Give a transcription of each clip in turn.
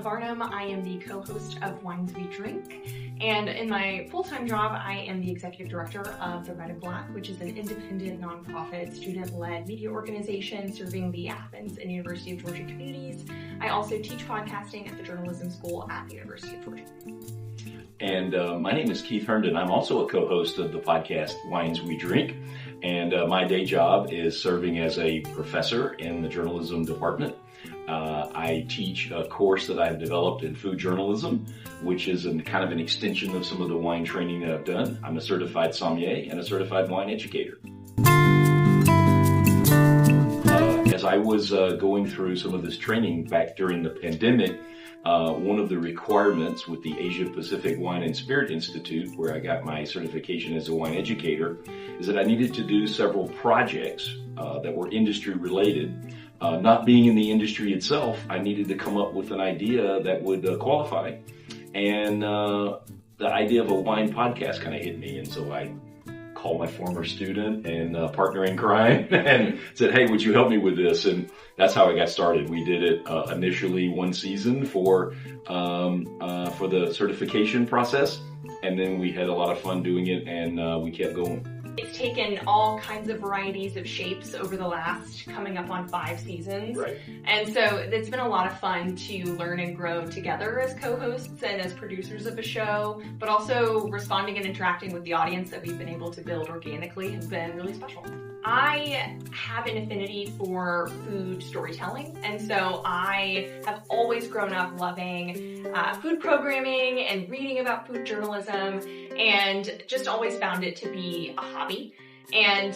and Varnum. I am the co-host of Wines We Drink, and in my full-time job, I am the executive director of the Red and Black, which is an independent, nonprofit, student-led media organization serving the Athens and University of Georgia communities. I also teach podcasting at the journalism school at the University of Georgia. And my name is Keith Herndon. I'm also a co-host of the podcast Wines We Drink. And my day job is serving as a professor in the journalism department. I teach a course that I've developed in food journalism, which is kind of an extension of some of the wine training that I've done. I'm a certified sommelier and a certified wine educator. As I was going through some of this training back during the pandemic, one of the requirements with the Asia Pacific Wine and Spirit Institute, where I got my certification as a wine educator, is that I needed to do several projects that were industry related. Not being in the industry itself, I needed to come up with an idea that would qualify. And the idea of a wine podcast kind of hit me. And so I called my former student and partner in crime and said, hey, would you help me with this? And that's how I got started. We did it initially one season for the certification process. And then we had a lot of fun doing it, and we kept going. It's taken all kinds of varieties of shapes over the last coming up on 5 seasons. Right. And so it's been a lot of fun to learn and grow together as co-hosts and as producers of a show, but also responding and interacting with the audience that we've been able to build organically has been really special. I have an affinity for food storytelling, and so I have always grown up loving food programming and reading about food journalism, and just always found it to be a hobby, and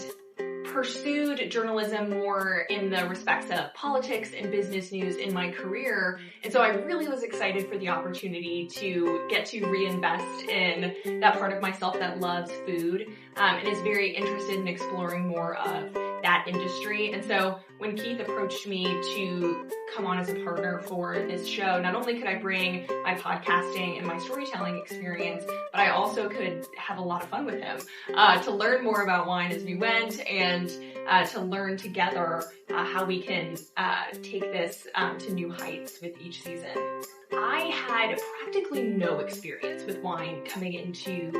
pursued journalism more in the respects of politics and business news in my career. And so I really was excited for the opportunity to get to reinvest in that part of myself that loves food and is very interested in exploring more of that industry. And so when Keith approached me to come on as a partner for this show, not only could I bring my podcasting and my storytelling experience, but I also could have a lot of fun with him to learn more about wine as we went, and to learn together how we can take this to new heights with each season. I had practically no experience with wine coming into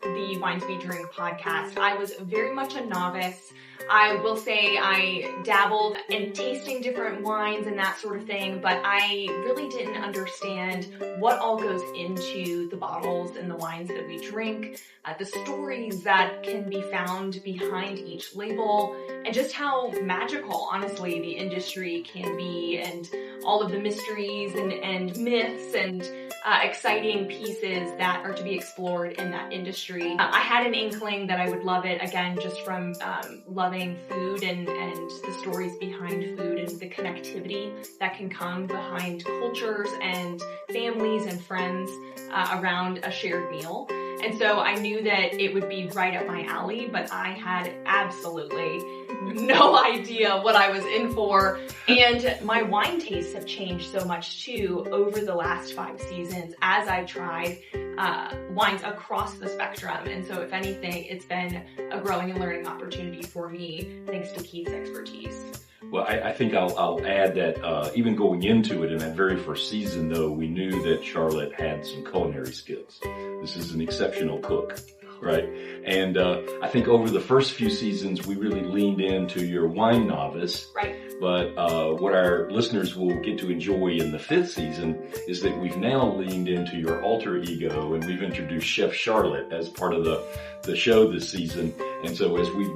the Wines We Drink podcast. I was very much a novice. I will say I dabbled in tasting different wines and that sort of thing, but I really didn't understand what all goes into the bottles and the wines that we drink, the stories that can be found behind each label, and just how magical, honestly, the industry can be, and all of the mysteries and myths and exciting pieces that are to be explored in that industry. I had an inkling that I would love it, again, just from loving food and the stories behind food and the connectivity that can come behind cultures and families and friends around a shared meal. And so I knew that it would be right up my alley, but I had absolutely no idea what I was in for. And my wine tastes have changed so much too over the last 5 seasons as I've tried wines across the spectrum. And so if anything, it's been a growing and learning opportunity for me, thanks to Keith's expertise. Well, I think I'll add that even going into it in that very first season, though, we knew that Charlotte had some culinary skills. This is an exceptional cook, right? And I think over the first few seasons, we really leaned into your wine novice. Right. But what our listeners will get to enjoy in the 5th season is that we've now leaned into your alter ego, and we've introduced Chef Charlotte as part of the show this season. And so as we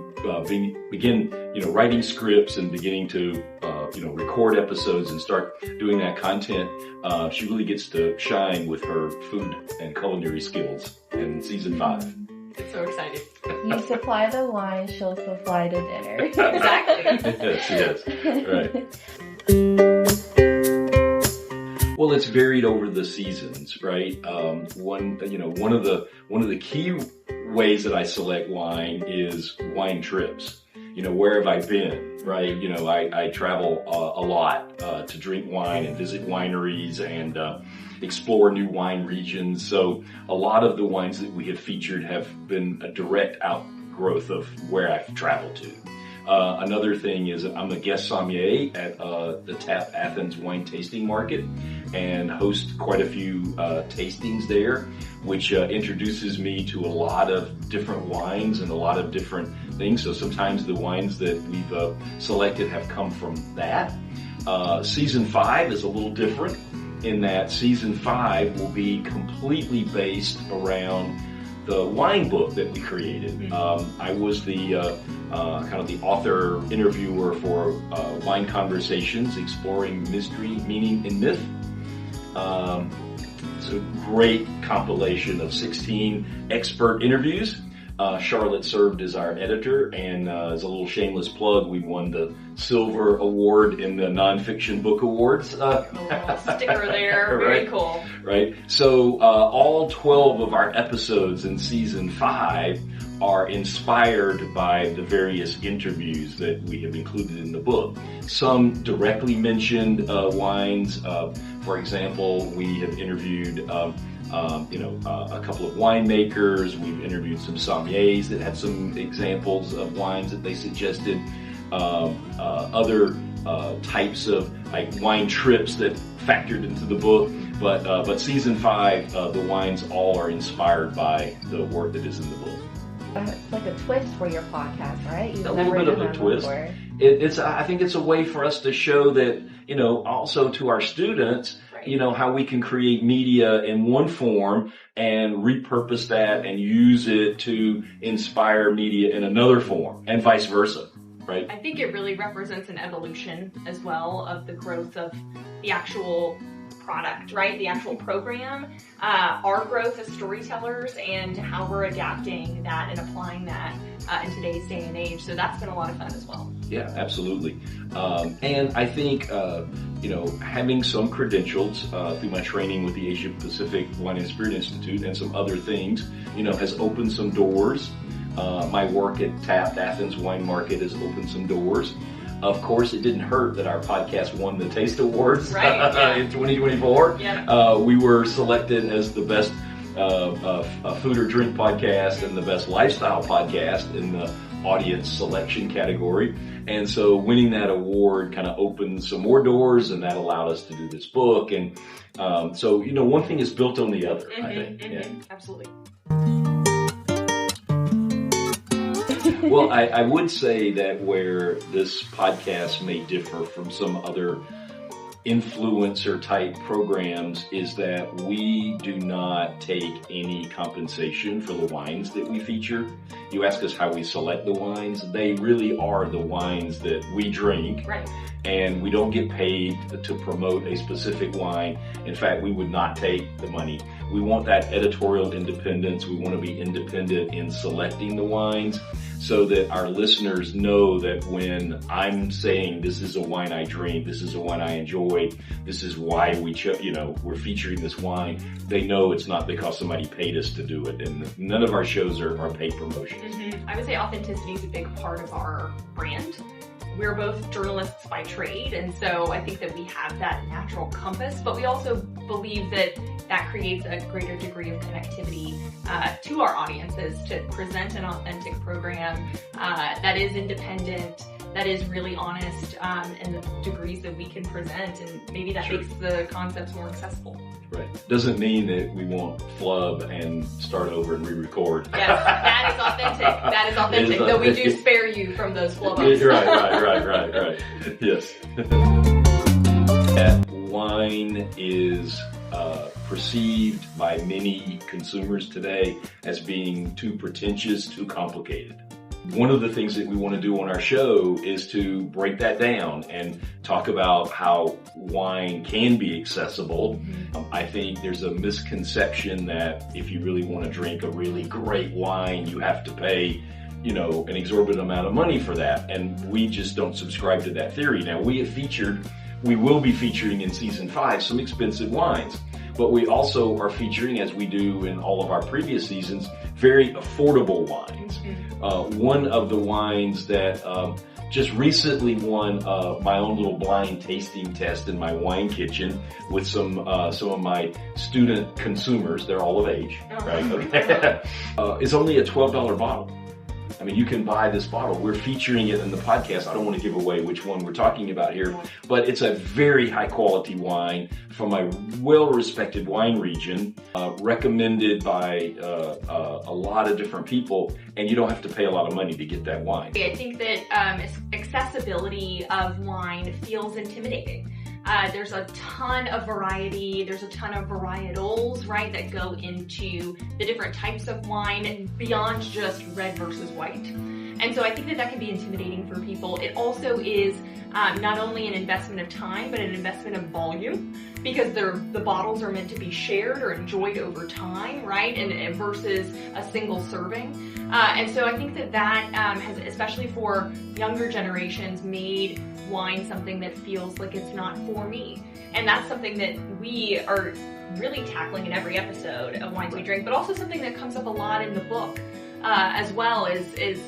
begin, writing scripts and beginning to, record episodes and start doing that content, she really gets to shine with her food and culinary skills in season 5. So excited. You supply the wine, she'll supply the dinner. Exactly. Yes, right. Well, it's varied over the seasons, right? One of the key ways that I select wine is wine trips. Where have I been, right? I travel a lot to drink wine and visit wineries and explore new wine regions. So a lot of the wines that we have featured have been a direct outgrowth of where I've traveled to. Another thing is I'm a guest sommelier at the Tap Athens Wine Tasting Market and host quite a few tastings there, which introduces me to a lot of different wines and a lot of different things. So sometimes the wines that we've selected have come from that. Season 5 is a little different in that season 5 will be completely based around the wine book that we created. I was the kind of the author interviewer for Wine Conversations, Exploring Mystery, Meaning, and Myth. It's a great compilation of 16 expert interviews. Charlotte served as our editor, and as a little shameless plug, we won the Silver Award in the Nonfiction Book Awards. A little sticker there, very right, cool. Right. So all 12 of our episodes in season 5 are inspired by the various interviews that we have included in the book. Some directly mentioned wines. For example, we have interviewed a couple of winemakers. We've interviewed some sommeliers that had some examples of wines that they suggested. Other types of like wine trips that factored into the book. But season 5, the wines all are inspired by the work that is in the book. It's like a twist for your podcast, right? You've a never little bit of done a that twist. before. I think it's a way for us to show that, also to our students, how we can create media in one form and repurpose that and use it to inspire media in another form and vice versa, right? I think it really represents an evolution as well of the growth of the actual product, right? The actual program, our growth as storytellers, and how we're adapting that and applying that in today's day and age. So that's been a lot of fun as well. Yeah, absolutely. And I think, having some credentials through my training with the Asia Pacific Wine and Spirit Institute and some other things, has opened some doors. My work at Tap Athens Wine Market has opened some doors. Of course, it didn't hurt that our podcast won the Taste Awards in 2024. Yeah. We were selected as the best food or drink podcast and the best lifestyle podcast in the audience selection category. And so winning that award kind of opened some more doors, and that allowed us to do this book. And so, one thing is built on the other, I think. Yeah. Absolutely. Well, I would say that where this podcast may differ from some other influencer type programs is that we do not take any compensation for the wines that we feature. You ask us how we select the wines. They really are the wines that we drink. Right. And we don't get paid to promote a specific wine. In fact, we would not take the money. We want that editorial independence. We want to be independent in selecting the wines so that our listeners know that when I'm saying this is a wine I drink, this is a wine I enjoy, this is why we're featuring this wine, they know it's not because somebody paid us to do it. And none of our shows are paid promotions. I would say authenticity is a big part of our brand. We're both journalists by trade, and so I think that we have that natural compass, but we also believe that creates a greater degree of connectivity to our audiences to present an authentic program that is independent, that is really honest in the degrees that we can present, and maybe that makes the concepts more accessible. Right. Doesn't mean that we won't flub and start over and re-record. Yes, that is authentic. That is authentic. Though we do spare you from those flub-ups. Right. Yes. That wine is perceived by many consumers today as being too pretentious, too complicated. One of the things that we want to do on our show is to break that down and talk about how wine can be accessible. I think there's a misconception that if you really want to drink a really great wine, you have to pay, an exorbitant amount of money for that. And we just don't subscribe to that theory. Now, we will be featuring in season 5 some expensive wines. But we also are featuring, as we do in all of our previous seasons, very affordable wines. One of the wines that just recently won my own little blind tasting test in my wine kitchen with some of my student consumers. They're all of age, right? Okay. It's only a $12 bottle. I mean, you can buy this bottle. We're featuring it in the podcast. I don't want to give away which one we're talking about here, but it's a very high quality wine from a well-respected wine region, recommended by a lot of different people, and you don't have to pay a lot of money to get that wine. I think that accessibility of wine feels intimidating. There's a ton of variety, there's a ton of varietals, right, that go into the different types of wine beyond just red versus white. And so I think that that can be intimidating for people. It also is not only an investment of time, but an investment of volume, because the bottles are meant to be shared or enjoyed over time, right, and versus a single serving. And so I think that has, especially for younger generations, made wine something that feels like it's not for me. And that's something that we are really tackling in every episode of Wines We Drink, but also something that comes up a lot in the book as well, is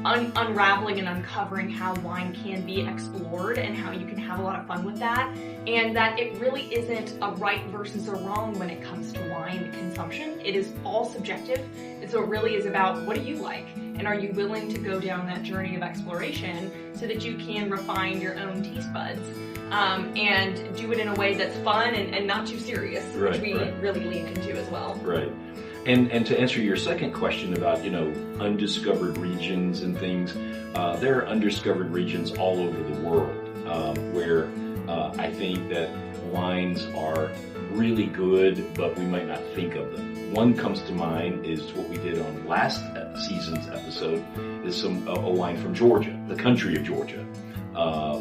unraveling and uncovering how wine can be explored and how you can have a lot of fun with that, and that it really isn't a right versus a wrong when it comes to wine consumption. It is all subjective, and so it really is about, what do you like, and are you willing to go down that journey of exploration so that you can refine your own taste buds and do it in a way that's fun and not too serious, which we really lean into as well. Right. And to answer your second question about, undiscovered regions and things, there are undiscovered regions all over the world where I think that wines are really good, but we might not think of them. One comes to mind is what we did on last season's episode, is a wine from Georgia, the country of Georgia.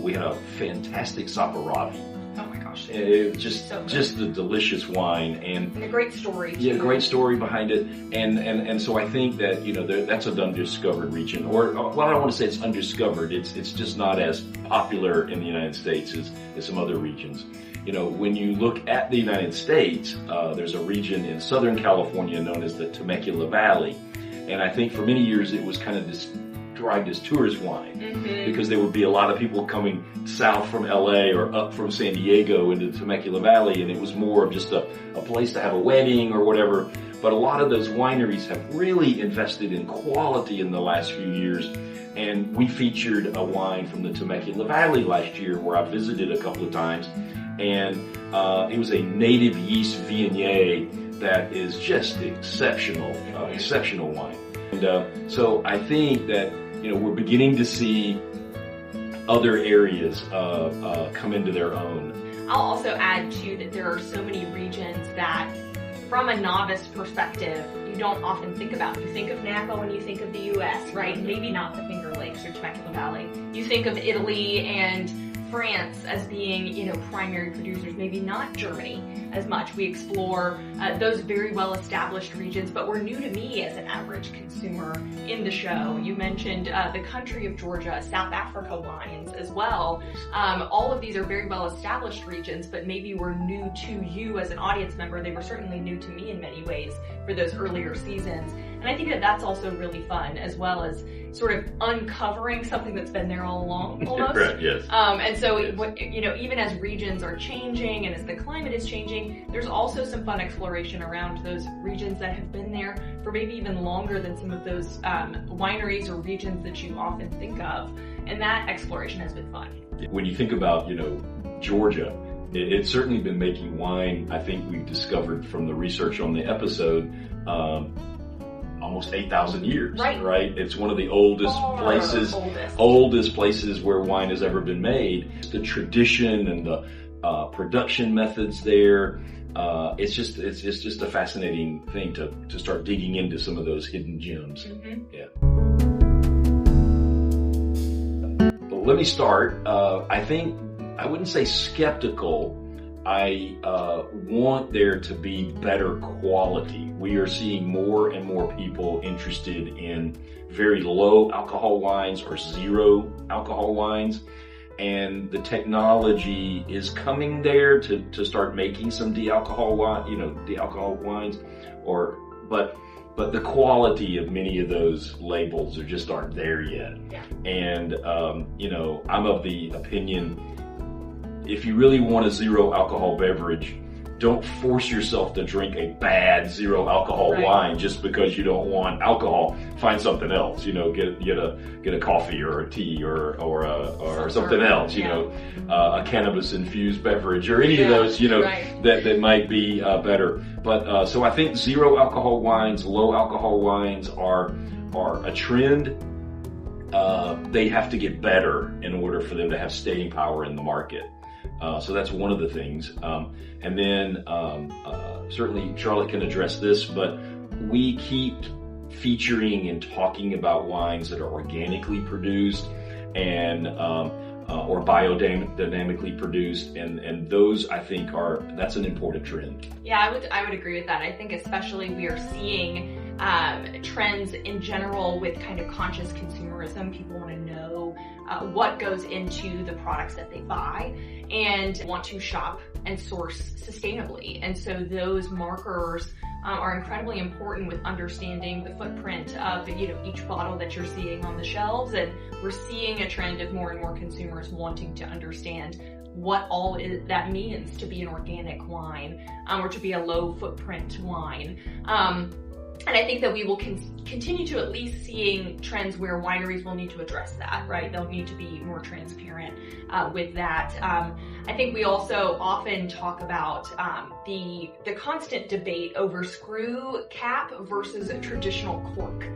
We had a fantastic Saperavi. Oh my gosh. It was just a delicious wine, and a great story too. Yeah, a great story behind it, and so I think that that's an undiscovered region, or well, I don't want to say it's undiscovered. It's just not as popular in the United States as some other regions. When you look at the United States, there's a region in Southern California known as the Temecula Valley, and I think for many years it was kind of described as tourist wine, because there would be a lot of people coming south from LA or up from San Diego into the Temecula Valley, and it was more of just a place to have a wedding or whatever. But a lot of those wineries have really invested in quality in the last few years, and we featured a wine from the Temecula Valley last year where I visited a couple of times, and it was a native yeast Viognier that is just exceptional wine. And so I think that we're beginning to see other areas come into their own. I'll also add too that there are so many regions that, from a novice perspective, you don't often think about. You think of Napa when you think of the U.S., right? Maybe not the Finger Lakes or Temecula Valley. You think of Italy and France as being, primary producers, maybe not Germany as much. We explore those very well-established regions, but were new to me as an average consumer in the show. You mentioned the country of Georgia, South Africa wines as well. All of these are very well-established regions, but maybe were new to you as an audience member. They were certainly new to me in many ways for those earlier seasons. And I think that that's also really fun, as well as sort of uncovering something that's been there all along, almost. Right, yes. And so, even as regions are changing and as the climate is changing, there's also some fun exploration around those regions that have been there for maybe even longer than some of those wineries or regions that you often think of. And that exploration has been fun. When you think about, Georgia, it's certainly been making wine. I think we've discovered from the research on the episode, almost 8,000 years, right? It's one of the oldest places where wine has ever been made. The tradition and the production methods there, it's just a fascinating thing to start digging into some of those hidden gems. Yeah. But let me start. I wouldn't say skeptical. I want there to be better quality. We are seeing more and more people interested in very low alcohol wines or zero alcohol wines. And the technology is coming there to start making some de-alcohol wines, but the quality of many of those labels just aren't there yet. Yeah. And I'm of the opinion, if you really want a zero alcohol beverage, don't force yourself to drink a bad zero alcohol wine just because you don't want alcohol. Find something else, get a coffee or a tea or something else, a cannabis infused beverage or any of those, that might be better. But so I think zero alcohol wines, low alcohol wines are a trend. They have to get better in order for them to have staying power in the market. So that's one of the things. And then certainly Charlotte can address this, but we keep featuring and talking about wines that are organically produced and or biodynamically produced, and those I think that's an important trend. Yeah, I would agree with that. I think especially we are seeing trends in general with kind of conscious consumerism. People want to know what goes into the products that they buy and want to shop and source sustainably. And so those markers are incredibly important with understanding the footprint of each bottle that you're seeing on the shelves. And we're seeing a trend of more and more consumers wanting to understand what all that means to be an organic wine or to be a low footprint wine. And I think that we will continue to at least seeing trends where wineries will need to address that, right? They'll need to be more transparent with that. I think we also often talk about the constant debate over screw cap versus a traditional cork.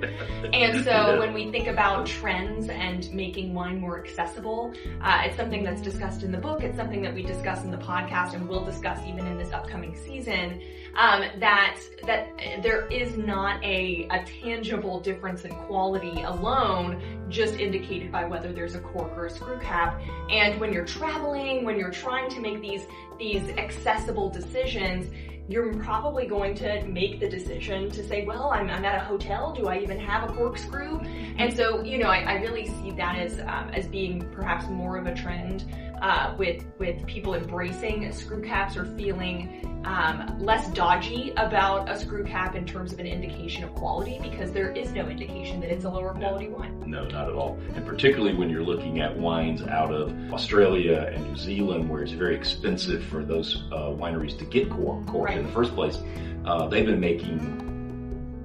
And so when we think about trends and making wine more accessible, it's something that's discussed in the book. It's something that we discuss in the podcast and will discuss even in this upcoming season, that there is not a tangible difference in quality alone, just indicated by whether there's a cork or a screw cap. And when you're traveling, when you're trying to make these accessible decisions, you're probably going to make the decision to say, well, I'm at a hotel. Do I even have a corkscrew? And so, I really see that as being perhaps more of a trend with people embracing screw caps or feeling less dodgy about a screw cap in terms of an indication of quality, because there is no indication that it's a lower quality wine. No, not at all. And particularly when you're looking at wines out of Australia and New Zealand, where it's very expensive for those wineries to get cork in the first place. They've been making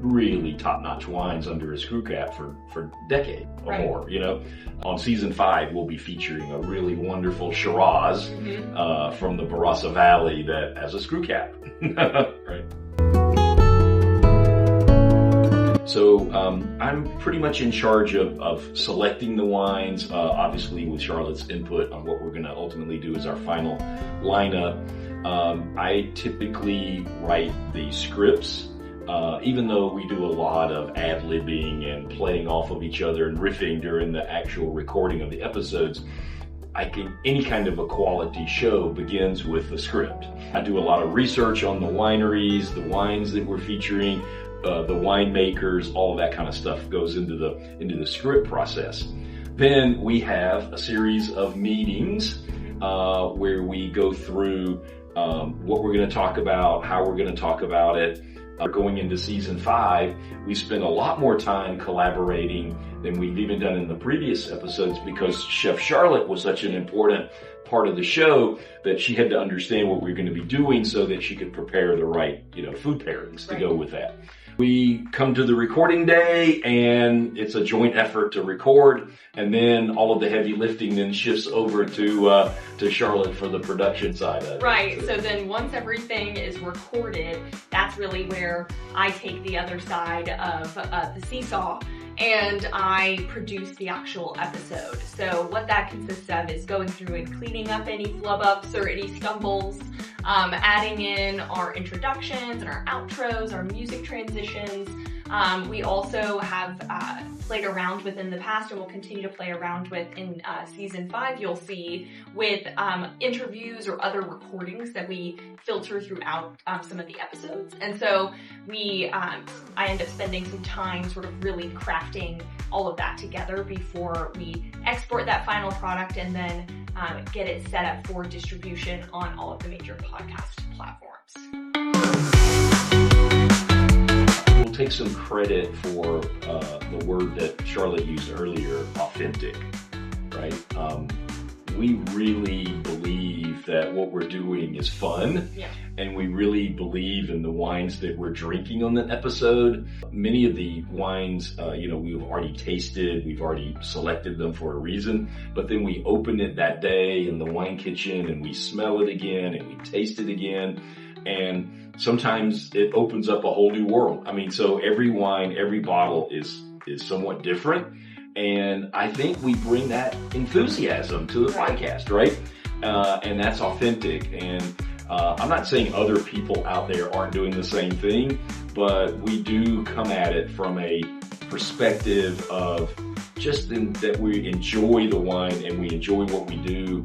really top-notch wines under a screw cap for decades or more. On season 5, we'll be featuring a really wonderful Shiraz from the Barossa Valley that has a screw cap. Right. So I'm pretty much in charge of selecting the wines, obviously with Charlotte's input on what we're going to ultimately do as our final lineup. I typically write the scripts. Even though we do a lot of ad-libbing and playing off of each other and riffing during the actual recording of the episodes, any kind of a quality show begins with the script. I do a lot of research on the wineries, the wines that we're featuring, the winemakers, all of that kind of stuff goes into the script process. Then we have a series of meetings where we go through what we're going to talk about, how we're going to talk about it. Going into season 5, we spent a lot more time collaborating than we've even done in the previous episodes, because Chef Charlotte was such an important part of the show that she had to understand what we were going to be doing so that she could prepare the right, food pairings to go with that. We come to the recording day and it's a joint effort to record, and then all of the heavy lifting then shifts over to Charlotte for the production side of it. Right, so then once everything is recorded, that's really where I take the other side of the seesaw and I produce the actual episode. So what that consists of is going through and cleaning up any flub ups or any stumbles, adding in our introductions and our outros, our music transitions. We also have played around with in the past and will continue to play around with in season 5, you'll see, with interviews or other recordings that we filter throughout some of the episodes. And so I end up spending some time sort of really crafting all of that together before we export that final product and then get it set up for distribution on all of the major podcast platforms. We'll take some credit for the word that Charlotte used earlier, authentic, right? We really believe that what we're doing is fun. Yeah. And we really believe in the wines that we're drinking on that episode. Many of the wines, we've already tasted, we've already selected them for a reason, but then we open it that day in the wine kitchen and we smell it again and we taste it again. And sometimes it opens up a whole new world. I mean, so every wine, every bottle is somewhat different. And I think we bring that enthusiasm to the podcast, right? And that's authentic. And I'm not saying other people out there aren't doing the same thing, but we do come at it from a perspective of just that we enjoy the wine and we enjoy what we do.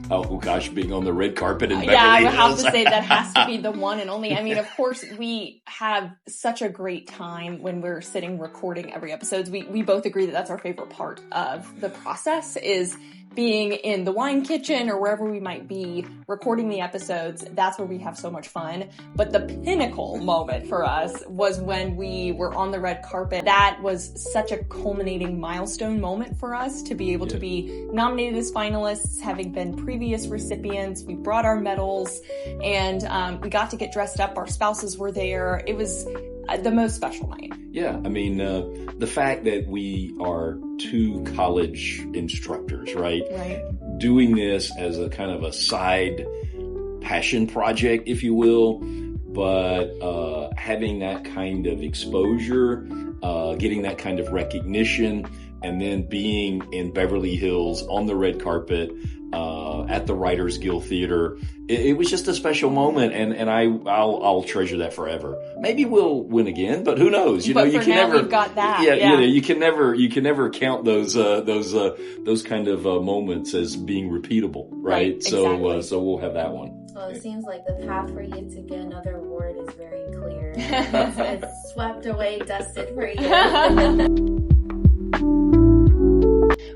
Oh gosh, being on the red carpet in Beverly Hills. Yeah, I would have to say that has to be the one and only. I mean, of course, we have such a great time when we're sitting recording every episode. We both agree that that's our favorite part of the process, is being in the wine kitchen or wherever we might be recording the episodes. That's where we have so much fun. But the pinnacle moment for us was when we were on the red carpet. That was such a culminating milestone moment for us to be able to be nominated as finalists, having been previous recipients. We brought our medals and we got to get dressed up. Our spouses were there. It was the most special night. Yeah, I mean, the fact that we are two college instructors, right? Right. Doing this as a kind of a side passion project, if you will, but having that kind of exposure, getting that kind of recognition, and then being in Beverly Hills on the red carpet at the Writers Guild Theater. It was just a special moment, and I'll treasure that forever. Maybe we'll win again, but who knows? You but know, you for can now, never. we've got that. Yeah, you can never count those kind of moments as being repeatable, right? Exactly. So we'll have that one. Well, it seems like the path for you to get another award is very clear. It's swept away, dusted for you.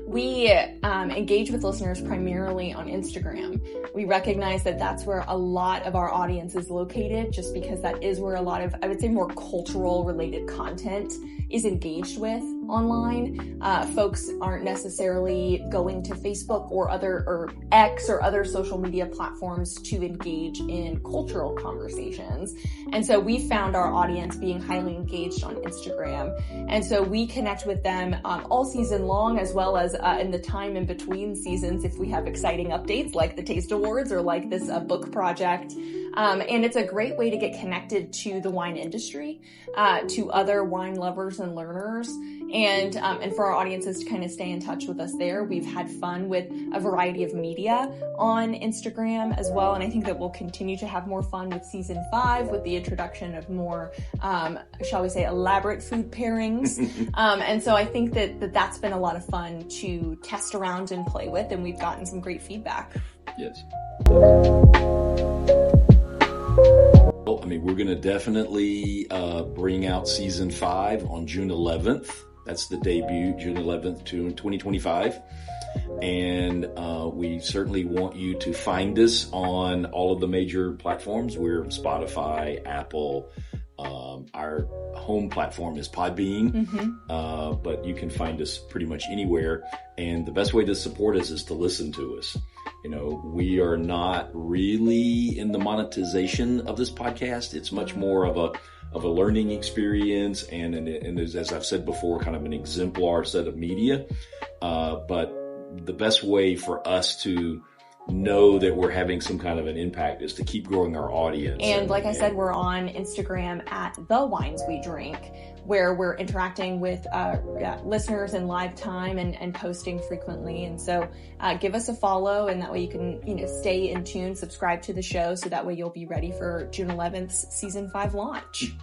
We engage with listeners primarily on Instagram. We recognize that that's where a lot of our audience is located, just because that is where a lot of, I would say, more cultural related content is engaged with online. Folks aren't necessarily going to Facebook or X or other social media platforms to engage in cultural conversations. And so we found our audience being highly engaged on Instagram. And so we connect with them all season long, as well as in the time in between seasons if we have exciting updates like the Taste Awards or like this book project. And it's a great way to get connected to the wine industry, to other wine lovers and learners, and for our audiences to kind of stay in touch with us there. We've had fun with a variety of media on Instagram as well, and I think that we'll continue to have more fun with season 5 with the introduction of more, shall we say, elaborate food pairings. And so I think that that's been a lot of fun to test around and play with, and we've gotten some great feedback. Yes. Well, I mean, we're going to definitely bring out season 5 on June 11th. That's the debut, June 11th, 2025. And we certainly want you to find us on all of the major platforms. We're Spotify, Apple. Our home platform is Podbean, but you can find us pretty much anywhere. And the best way to support us is to listen to us. You know, we are not really in the monetization of this podcast. It's much more of a learning experience, and as I've said before, kind of an exemplar set of media. But the best way for us to know that we're having some kind of an impact is to keep growing our audience. And like I said, we're on Instagram at The Wines We Drink, where we're interacting with listeners in live time and posting frequently. And so give us a follow, and that way you can stay in tune, subscribe to the show, so that way you'll be ready for June 11th season 5 launch.